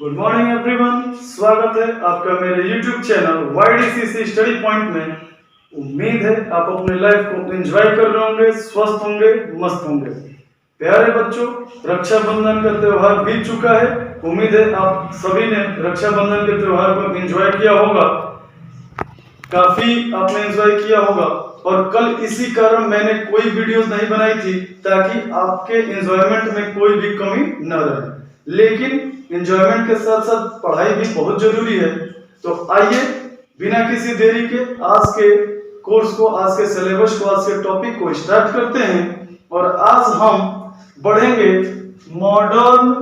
Good morning everyone, स्वागत है आपका मेरे YouTube channel YDCC study point में। उम्मीद है आप अपने लाइफ को एंजॉय कर रहे होंगे, स्वस्थ होंगे, मस्त होंगे। प्यारे बच्चों, रक्षाबंधन का त्योहार बीत चुका है। उम्मीद है आप सभी ने रक्षाबंधन के त्योहार को एंजॉय किया होगा, काफी आपने एंजॉय किया होगा। और कल इसी कारण मैंने कोई वीडियोस नहीं बनाई थी ताकि आपके एंजॉयमेंट में कोई भी कमी न रहे। लेकिन एंजॉयमेंट के साथ साथ पढ़ाई भी बहुत जरूरी है। तो आइए बिना किसी देरी के आज के कोर्स को, आज के सिलेबस को, आज के टॉपिक को स्टार्ट करते हैं। और आज हम बढ़ेंगे मॉडर्न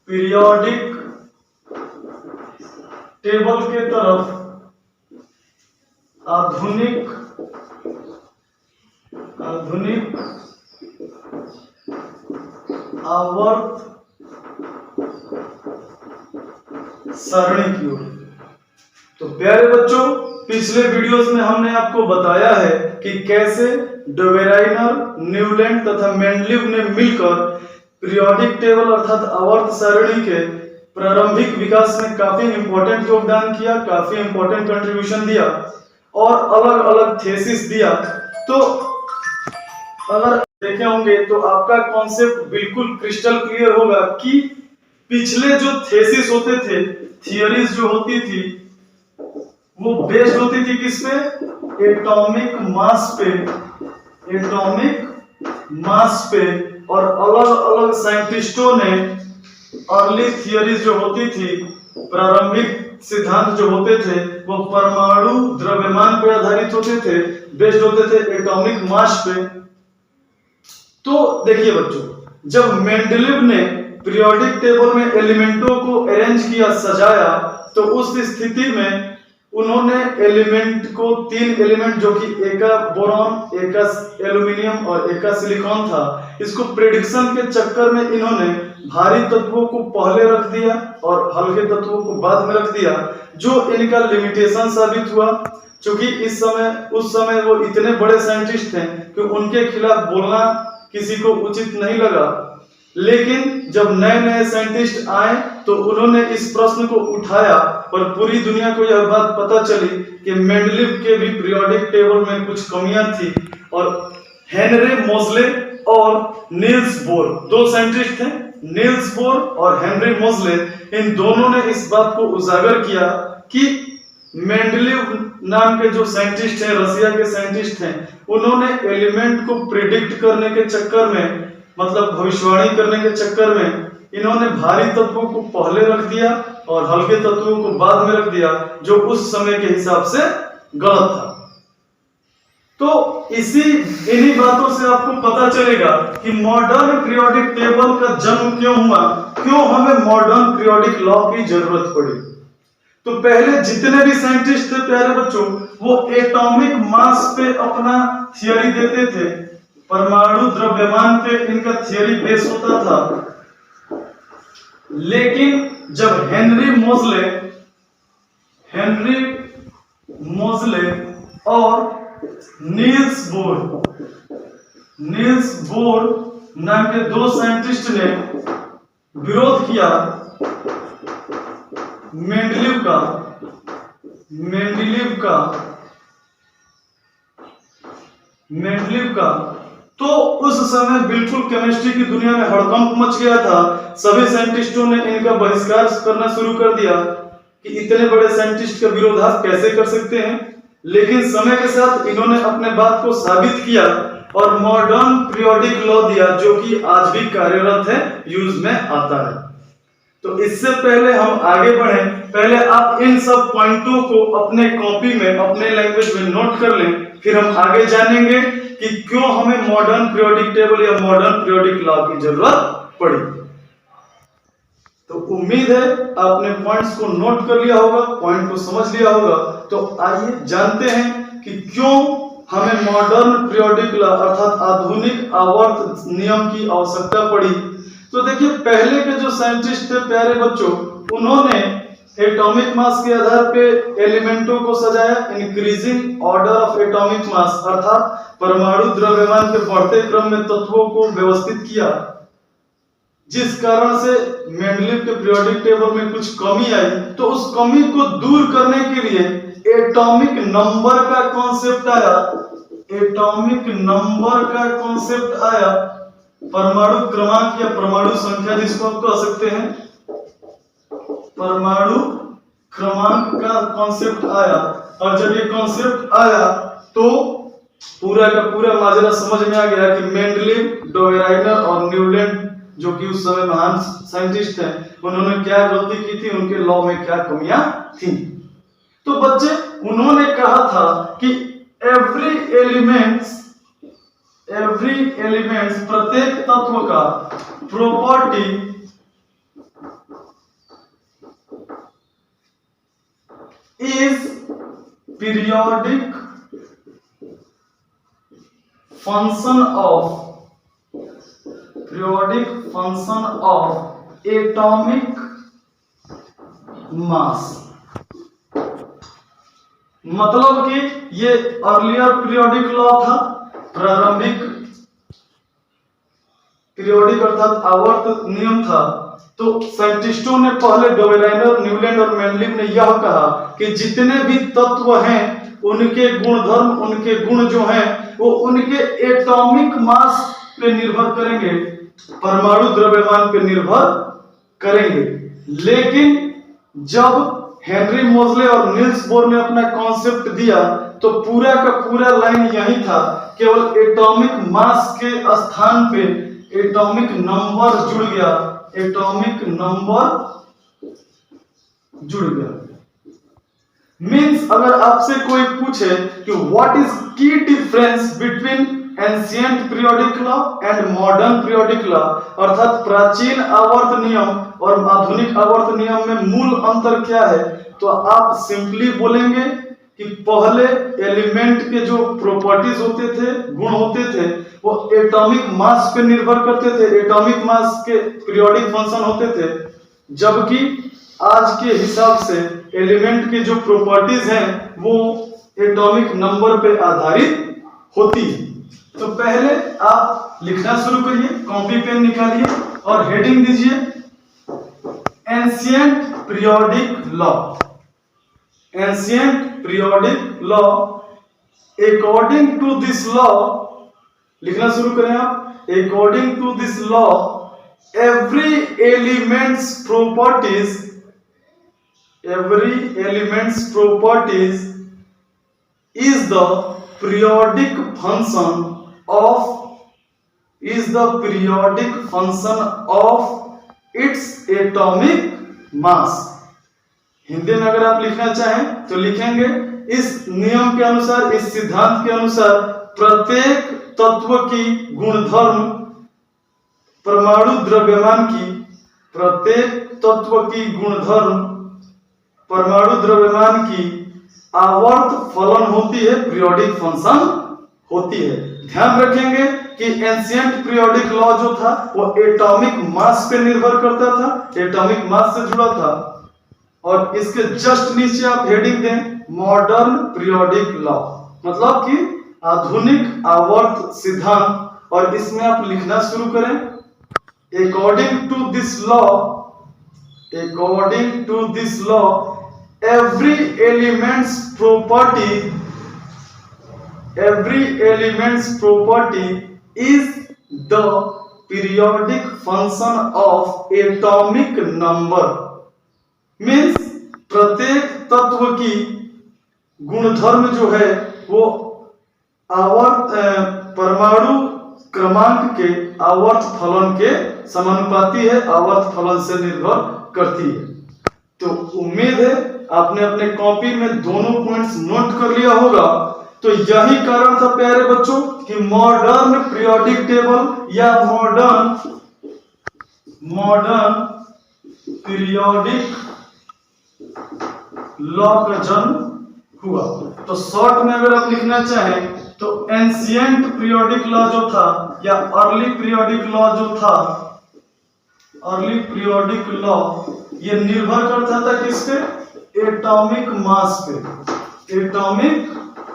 पीरियोडिक टेबल के तरफ। आधुनिक आवर्त सारणी की ओर। तो प्यारे बच्चों, पिछले वीडियोस में हमने आपको बताया है कि कैसे डोबेराइनर, न्यूलैंड तथा मेंडलीव ने मिलकर पीरियोडिक टेबल अर्थात आवर्त सारणी के प्रारंभिक विकास में काफी इंपॉर्टेंट योगदान किया, काफी इंपॉर्टेंट कंट्रीब्यूशन दिया और अलग अलग थेसिस दिया। तो अगर देखे होंगे तो आपका कॉन्सेप्ट बिल्कुल क्रिस्टल क्लियर होगा कि पिछले जो थेसिस होते थे, थियरीज जो होती थी, वो बेस्ड होती थी किस पे? एटॉमिक मास पे। और अलग अलग साइंटिस्टों ने अर्ली थियरीज जो होती थी, प्रारंभिक सिद्धांत जो होते थे, वो परमाणु द्रव्यमान पर आधारित होते थे, बेस्ड होते थे एटॉमिक मास पे। तो देखिए बच्चों, जब मेंडलीव ने पीरियोडिक टेबल में एलिमेंटों को अरेंज किया, सजाया, तो उस स्थिति में उन्होंने एलिमेंट को, तीन एलिमेंट जो कि एक बोरॉन, एक एल्यूमिनियम और एक सिलिकॉन था, इसको प्रेडिक्शन के चक्कर में इन्होंने भारी तत्वों को पहले रख दिया और हल्के तत्वों को बाद में रख दिया, जो इनका लिमिटेशन साबित हुआ। क्योंकि उस समय वो इतने बड़े साइंटिस्ट थे कि उनके खिलाफ बोलना किसी को उचित नहीं लगा। लेकिन जब नए नए साइंटिस्ट आए तो उन्होंने इस प्रश्न को उठाया और पूरी दुनिया को यह बात पता चली कि मेंडलीव के भी पीरियोडिक टेबल में कुछ कमियां थी। और हेनरी मोज़ले और नील्स बोर, दो साइंटिस्ट थे, नील्स बोर और हेनरी मोज़ले, इन दोनों ने इस बात को उजागर किया कि मेंडलीव नाम के जो साइंटिस्ट हैं, रसिया के साइंटिस्ट हैं, उन्होंने एलिमेंट को प्रिडिक्ट करने के चक्कर में, मतलब भविष्यवाणी करने के चक्कर में, इन्होंने भारी तत्वों को पहले रख दिया और हल्के तत्वों को बाद में रख दिया, जो उस समय के हिसाब से गलत था। तो इन्हीं बातों से आपको पता चलेगा कि मॉडर्न पीरियोडिक टेबल का जन्म क्यों हुआ, क्यों हमें मॉडर्न पीरियोडिक लॉ की जरूरत पड़ी। तो पहले जितने भी साइंटिस्ट थे प्यारे बच्चों, वो एटॉमिक मास पे अपना थियरी देते थे, परमाणु द्रव्यमान पे इनका थियरी बेस होता था। लेकिन जब हेनरी मोज़ले और नील्स बोर नाम के दो साइंटिस्ट ने विरोध किया मेंडलीव का, तो उस समय बिल्कुल केमिस्ट्री की दुनिया में हड़कंप मच गया था। सभी साइंटिस्टों ने इनका बहिष्कार करना शुरू कर दिया कि इतने बड़े साइंटिस्ट का विरोध आप कैसे कर सकते हैं। लेकिन समय के साथ इन्होंने अपने बात को साबित किया और मॉडर्न पीरियोडिक लॉ दिया, जो कि आज भी कार्यरत है, यूज में आता है। तो इससे पहले हम आगे बढ़ें, पहले आप इन सब पॉइंटों को अपने कॉपी में, अपने लैंग्वेज में नोट कर लें, फिर हम आगे जानेंगे कि क्यों हमें मॉडर्न पीरियोडिक टेबल या मॉडर्न पीरियोडिक लॉ की जरूरत पड़ी। तो उम्मीद है आपने पॉइंट्स को नोट कर लिया होगा, पॉइंट को समझ लिया होगा। तो आइए जानते हैं कि क्यों हमें मॉडर्न पीरियोडिक लॉ अर्थात आधुनिक आवर्त नियम की आवश्यकता पड़ी। तो देखिए, पहले के जो साइंटिस्ट थे प्यारे बच्चों, उन्होंने एटॉमिक मास के आधार पे एलिमेंटों को सजाया, increasing order of atomic mass अर्थात परमाणु द्रव्यमान के बढ़ते क्रम में तत्वों को व्यवस्थित किया। जिस कारण से मेंडलीव के पीरियोडिक टेबल में कुछ कमी आई, तो उस कमी को दूर करने के लिए एटॉमिक नंबर का कॉन्सेप्ट आया। एटॉमिक नंबर का कॉन्सेप्ट आया, परमाणु क्रमांक या परमाणु संख्या जिसको आप कह सकते हैं, परमाणु क्रमांक का कॉन्सेप्ट आया। और जब ये कॉन्सेप्ट आया तो पूरा का पूरा माजरा समझ में आ गया कि मेंडलीव, डोवेराइनर और न्यूलैंड जो कि उस समय महान साइंटिस्ट थे, उन्होंने क्या गलती की थी, उनके लॉ में क्या कमियां थी। तो बच्चे उन्होंने कहा था कि एवरी एलिमेंट्स प्रत्येक तत्व का property is periodic function of atomic mass. मतलब कि ये अर्लियर पीरियोडिक लॉ था, प्रारंभिक पीरियोडिक अर्थात आवर्त नियम था। तो साइंटिस्टों ने पहले डोवेराइनर, न्यूलैंड और मेंडलीव ने यह कहा कि जितने भी तत्व हैं उनके गुणधर्म, उनके गुण जो हैं वो उनके एटॉमिक मास पे निर्भर करेंगे, परमाणु द्रव्यमान पे निर्भर करेंगे। लेकिन जब हेनरी मोजले और नील्स बोर ने अपना कॉन्सेप्ट दिया तो पूरा का पूरा लाइन यही था, केवल एटॉमिक मास के स्थान पे एटॉमिक नंबर जुड़ गया, एटॉमिक नंबर जुड़ गया। मींस अगर आपसे कोई पूछे कि व्हाट इज की difference between ancient periodic law and modern periodic law, अर्थात प्राचीन आवर्त नियम और आधुनिक आवर्त नियम में मूल अंतर क्या है, तो आप सिंपली बोलेंगे कि पहले एलिमेंट के जो प्रॉपर्टीज होते थे, गुण होते थे, वो एटॉमिक मास पे निर्भर करते थे, एटॉमिक मास के पीरियोडिक फंक्शन होते थे। जबकि आज के हिसाब से एलिमेंट के जो प्रॉपर्टीज हैं वो एटॉमिक नंबर पे आधारित होती है। तो पहले आप लिखना शुरू करिए, कॉपी पेन निकालिए और हेडिंग दीजिए ancient periodic law. Ancient periodic law, according to this law, लिखना शुरू करें आप, according to this law every element's properties is the periodic function of its atomic mass। Hindi में अगर आप लिखना चाहें तो लिखेंगे इस नियम के अनुसार, इस सिद्धांत के अनुसार प्रत्येक तत्व की गुणधर्म परमाणु द्रव्यमान की, प्रत्येक तत्व की गुणधर्म परमाणु द्रव्यमान की आवर्त फलन होती है, पीरियोडिक फंक्शन होती है। ध्यान रखेंगे कि एंशिएंट पीरियोडिक लॉ जो था वो एटॉमिक मास पे निर्भर करता था, एटॉमिक मास से जुड़ा था। और इसके जस्ट नीचे आप हेडिंग दें मॉडर्न पीरियोडिक लॉ, मतलब कि आधुनिक आवर्त सिद्धांत, और इसमें आप लिखना शुरू करें according to this law every element's property is the periodic function of atomic number। Means प्रत्येक तत्व की गुणधर्म जो है वो आवर्त परमाणु क्रमांक के आवर्त फलन के समानुपाती है, आवर्त फलन से निर्भर करती है। तो उम्मीद है आपने अपने कॉपी में दोनों पॉइंट्स नोट कर लिया होगा। तो यही कारण था प्यारे बच्चों कि मॉडर्न पीरियोडिक टेबल या मॉडर्न पीरियोडिक लॉ का जन्म हुआ। तो शॉर्ट में अगर आप लिखना चाहें तो एंशिएंट पीरियोडिक लॉ जो था या अर्ली पीरियोडिक लॉ जो था, अर्ली पीरियोडिक लॉ ये निर्भर करता था किस पे, एटॉमिक मास पे, एटॉमिक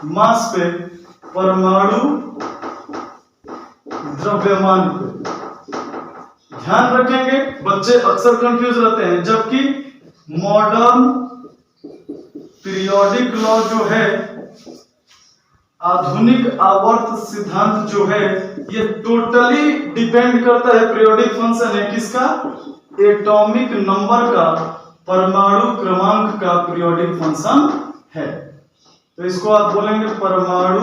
मास पे, परमाणु द्रव्यमान पे। ध्यान रखेंगे, बच्चे अक्सर कंफ्यूज रहते हैं, जबकि मॉडर्न पीरियोडिक लॉ जो है, आधुनिक आवर्त सिद्धांत जो है, ये टोटली डिपेंड करता है, पीरियोडिक फंक्शन है किसका, एटॉमिक नंबर का, परमाणु क्रमांक का पीरियोडिक फंक्शन है। तो इसको आप बोलेंगे परमाणु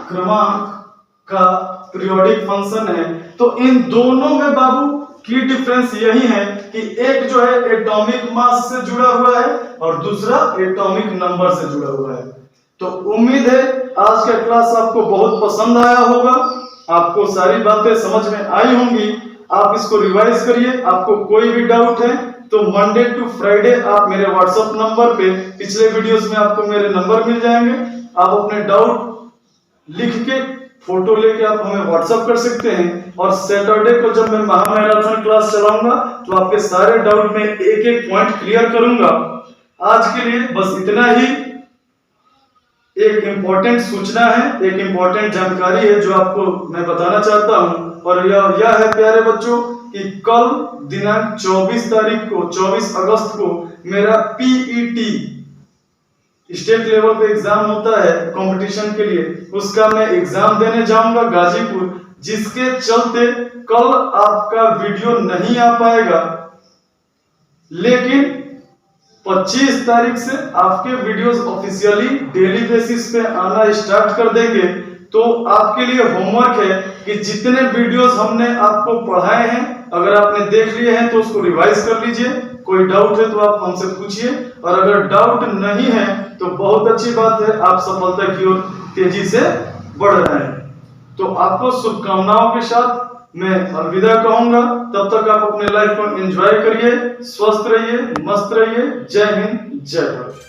क्रमांक का पीरियोडिक फंक्शन है। तो इन दोनों में बाबू की डिफरेंस यही है कि एक जो है एटॉमिक मास से जुड़ा हुआ है और दूसरा एटॉमिक नंबर से जुड़ा हुआ है। तो उम्मीद है आज का क्लास आपको बहुत पसंद आया होगा, आपको सारी बातें समझ में आई होंगी। आप इसको रिवाइज करिए। आपको कोई भी डाउट है तो मंडे टू फ्राइडे आप मेरे व्हाट्सएप नंबर पे, पिछले वीडियोस में आपको मेरे नंबर मिल जाएंगे, आप अपने डाउट लिख के फोटो लेके आप हमें व्हाट्सएप कर सकते हैं। और सैटरडे को जब मैं महामैराथन क्लास चलाऊंगा तो आपके सारे डाउट में एक एक पॉइंट क्लियर करूंगा। आज के लिए बस इतना ही। एक इंपॉर्टेंट सूचना है, एक इंपॉर्टेंट जानकारी है जो आपको मैं बताना चाहता हूं, और यह है प्यारे बच्चों कि कल दिनांक 24 तारीख को, 24 अगस्त को मेरा पीईटी स्टेट लेवल पे एग्जाम होता है कंपटीशन के लिए, उसका मैं एग्जाम देने जाऊंगा गाजीपुर, जिसके चलते कल आपका वीडियो नहीं आ पाएगा। लेकिन 25 तारीख से आपके वीडियोस ऑफिशियली डेली बेसिस पे आना स्टार्ट कर देंगे। तो आपके लिए होमवर्क है कि जितने वीडियोस हमने आपको पढ़ाए हैं, अगर आपने देख लिए हैं तो उसको रिवाइज कर लीजिए। कोई डाउट है तो आप हमसे पूछिए, और अगर डाउट नहीं है तो बहुत अच्छी बात है, आप सफलता की ओर तेजी से बढ़ रहे हैं। तो आपको शुभकामनाओं के साथ मैं अलविदा कहूंगा। तब तक आप अपने लाइफ को एंजॉय करिए, स्वस्थ रहिए, मस्त रहिए। जय हिंद, जय भारत।